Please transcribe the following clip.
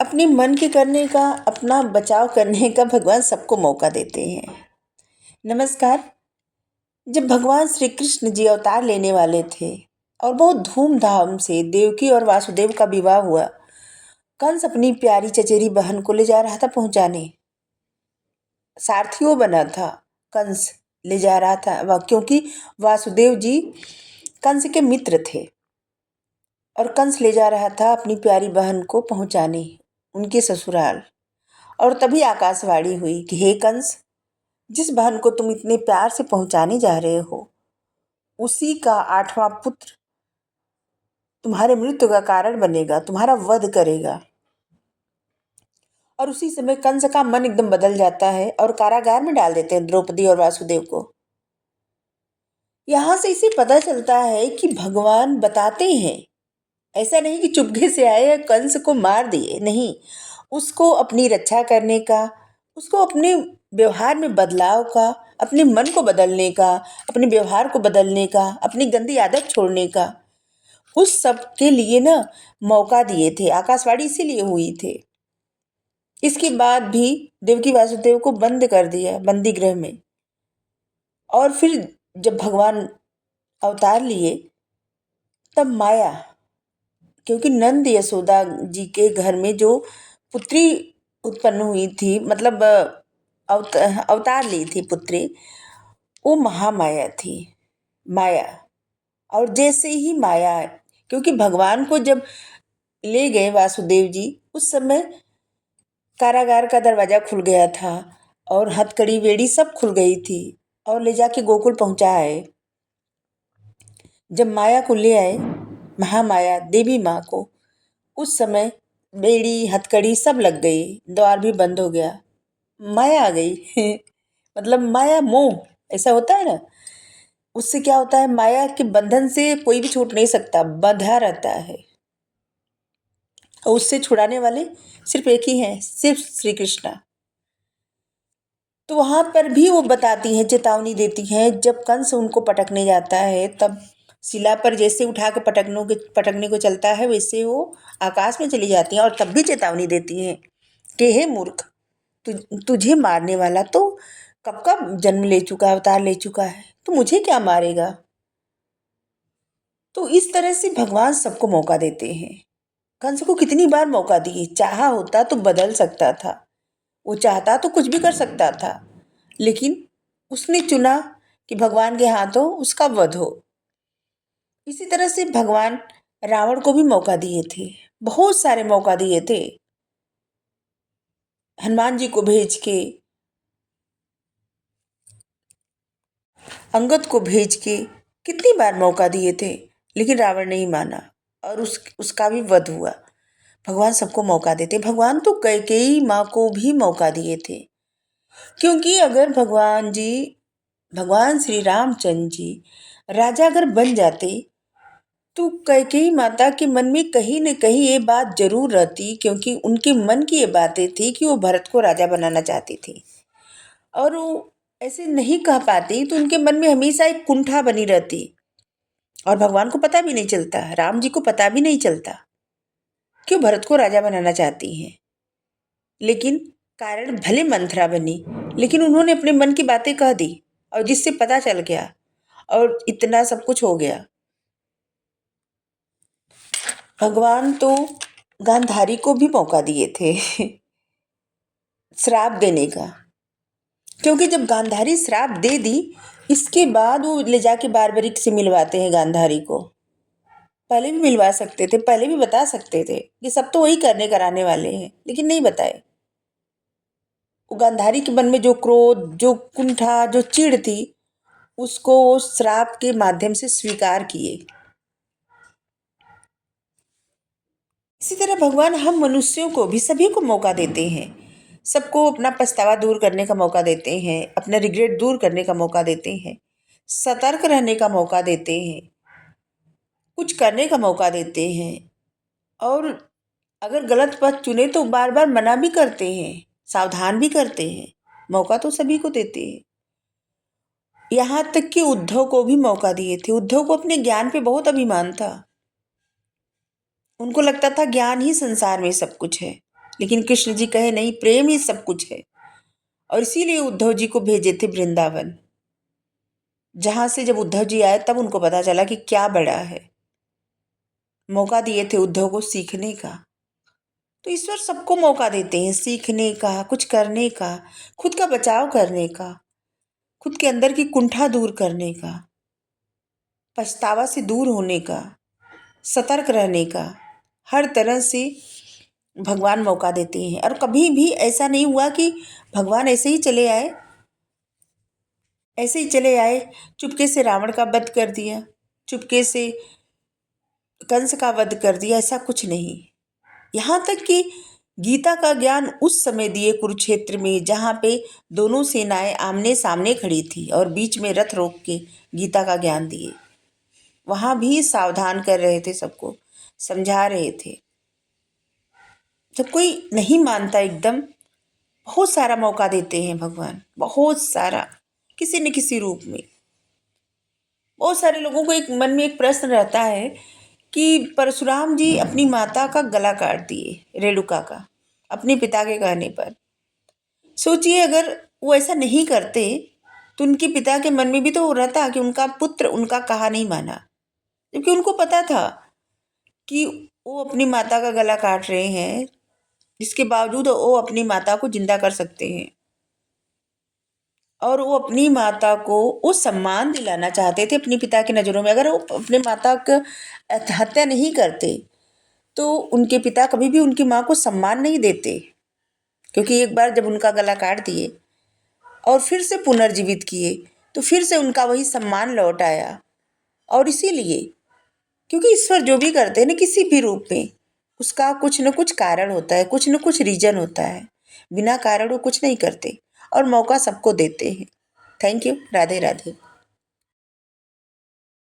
अपने मन के करने का, अपना बचाव करने का भगवान सबको मौका देते हैं। नमस्कार। जब भगवान श्री कृष्ण जी अवतार लेने वाले थे और बहुत धूमधाम से देवकी और वासुदेव का विवाह हुआ, कंस अपनी प्यारी चचेरी बहन को ले जा रहा था पहुंचाने। सारथी वो बना था, कंस ले जा रहा था क्योंकि वासुदेव जी कंस के मित्र थे और कंस ले जा रहा था अपनी प्यारी बहन को पहुंचाने उनके ससुराल। और तभी आकाशवाणी हुई कि हे कंस, जिस बहन को तुम इतने प्यार से पहुंचाने जा रहे हो, उसी का 8वां पुत्र तुम्हारे मृत्यु का कारण बनेगा, तुम्हारा वध करेगा। और उसी समय कंस का मन एकदम बदल जाता है और कारागार में डाल देते हैं द्रौपदी और वासुदेव को। यहां से इसे पता चलता है कि भगवान बताते हैं, ऐसा नहीं कि चुपके से आए कंस को मार दिए, नहीं, उसको अपनी रक्षा करने का, उसको अपने व्यवहार में बदलाव का, अपने मन को बदलने का, अपने व्यवहार को बदलने का, अपनी गंदी आदत छोड़ने का, उस सब के लिए ना मौका दिए थे। आकाशवाणी इसीलिए हुई थे। इसके बाद भी देवकी वासुदेव को बंद कर दिया बंदी गृह में। और फिर जब भगवान अवतार लिए तब माया, क्योंकि नंद यशोदा जी के घर में जो पुत्री उत्पन्न हुई थी, मतलब अवतार ली थी पुत्री, वो महामाया थी। माया। और जैसे ही माया, क्योंकि भगवान को जब ले गए वासुदेव जी, उस समय कारागार का दरवाजा खुल गया था और हथकड़ी बेड़ी सब खुल गई थी और ले जाके गोकुल पहुंचाए। जब माया को ले आए, महामाया देवी माँ को, उस समय बेड़ी हथकड़ी सब लग गई, द्वार भी बंद हो गया, माया आ गई मतलब माया मोह, ऐसा होता है ना। उससे क्या होता है, माया के बंधन से कोई भी छूट नहीं सकता, बंधा रहता है। और उससे छुड़ाने वाले सिर्फ एक ही हैं, सिर्फ श्री कृष्णा। तो वहां पर भी वो बताती हैं, चेतावनी देती हैं। जब कंस उनको पटकने जाता है तब शिला पर जैसे उठा के पटकने को चलता है, वैसे वो आकाश में चली जाती हैं और तब भी चेतावनी देती हैं कि हे मूर्ख, तुझे मारने वाला तो कब का जन्म ले चुका, अवतार ले चुका है, तो मुझे क्या मारेगा। तो इस तरह से भगवान सबको मौका देते हैं। कंस को कितनी बार मौका दिए, चाहा होता तो बदल सकता था, वो चाहता तो कुछ भी कर सकता था, लेकिन उसने चुना कि भगवान के हाथों उसका वध हो। इसी तरह से भगवान रावण को भी मौका दिए थे, बहुत सारे मौका दिए थे। हनुमान जी को भेज के, अंगद को भेज के कितनी बार मौका दिए थे, लेकिन रावण नहीं माना और उसका भी वध हुआ। भगवान सबको मौका देते। भगवान तो कैकेयी माँ को भी मौका दिए थे, क्योंकि अगर भगवान श्री रामचंद्र जी राजा अगर बन जाते तो कैकेयी माता के मन में कहीं न कहीं ये बात जरूर रहती, क्योंकि उनके मन की ये बातें थी कि वो भरत को राजा बनाना चाहती थी और वो ऐसे नहीं कह पाती, तो उनके मन में हमेशा एक कुंठा बनी रहती। और भगवान को पता भी नहीं चलता, राम जी को पता भी नहीं चलता क्यों भरत को राजा बनाना चाहती हैं। लेकिन कारण भले मंथरा बनी, लेकिन उन्होंने अपने मन की बातें कह दी और जिससे पता चल गया और इतना सब कुछ हो गया। भगवान तो गांधारी को भी मौका दिए थे श्राप देने का, क्योंकि जब गांधारी श्राप दे दी, इसके बाद वो ले जाके बारबरिक से मिलवाते हैं गांधारी को। पहले भी मिलवा सकते थे, पहले भी बता सकते थे कि सब तो वही करने कराने वाले हैं, लेकिन नहीं बताए। वो गांधारी के मन में जो क्रोध, जो कुंठा, जो चिढ़ थी, उसको वो श्राप के माध्यम से स्वीकार किए। इसी तरह भगवान हम मनुष्यों को भी, सभी को मौका देते हैं। सबको अपना पछतावा दूर करने का मौका देते हैं, अपना रिग्रेट दूर करने का मौका देते हैं, सतर्क रहने का मौका देते हैं, कुछ करने का मौका देते हैं। और अगर गलत पथ चुने तो बार बार मना भी करते हैं, सावधान भी करते हैं। मौका तो सभी को देते हैं। यहाँ तक कि उद्धव को भी मौका दिए थे। उद्धव को अपने ज्ञान पे बहुत अभिमान था। उनको लगता था ज्ञान ही संसार में सब कुछ है, लेकिन कृष्ण जी कहे नहीं, प्रेम ही सब कुछ है। और इसीलिए उद्धव जी को भेजे थे वृंदावन, जहां से जब उद्धव जी आए तब उनको पता चला कि क्या बड़ा है। मौका दिए थे उद्धव को सीखने का। तो ईश्वर सबको मौका देते हैं सीखने का, कुछ करने का, खुद का बचाव करने का, खुद के अंदर की कुंठा दूर करने का, पछतावा से दूर होने का, सतर्क रहने का। हर तरह से भगवान मौका देते हैं। और कभी भी ऐसा नहीं हुआ कि भगवान ऐसे ही चले आए, चुपके से रावण का वध कर दिया, चुपके से कंस का वध कर दिया, ऐसा कुछ नहीं। यहाँ तक कि गीता का ज्ञान उस समय दिए कुरुक्षेत्र में, जहाँ पे दोनों सेनाएं आमने सामने खड़ी थी और बीच में रथ रोक के गीता का ज्ञान दिए। वहाँ भी सावधान कर रहे थे, सबको समझा रहे थे। जब कोई नहीं मानता एकदम, बहुत सारा मौका देते हैं भगवान, बहुत सारा, किसी न किसी रूप में। बहुत सारे लोगों को एक मन में एक प्रश्न रहता है कि परशुराम जी अपनी माता का गला काट दिए, रेणुका का, अपने पिता के कहने पर। सोचिए अगर वो ऐसा नहीं करते तो उनके पिता के मन में भी तो वो रहता कि उनका पुत्र उनका कहा नहीं माना, जबकि उनको पता था कि वो अपनी माता का गला काट रहे हैं, जिसके बावजूद वो अपनी माता को जिंदा कर सकते हैं। और वो अपनी माता को वो सम्मान दिलाना चाहते थे अपने पिता की नज़रों में। अगर वो अपने माता का हत्या नहीं करते तो उनके पिता कभी भी उनकी माँ को सम्मान नहीं देते, क्योंकि एक बार जब उनका गला काट दिए और फिर से पुनर्जीवित किए तो फिर से उनका वही सम्मान लौट आया। और इसीलिए, क्योंकि ईश्वर जो भी करते हैं ना किसी भी रूप में, उसका कुछ न कुछ कारण होता है, कुछ न कुछ रीजन होता है। बिना कारण वो कुछ नहीं करते और मौका सबको देते हैं। Thank you. राधे राधे।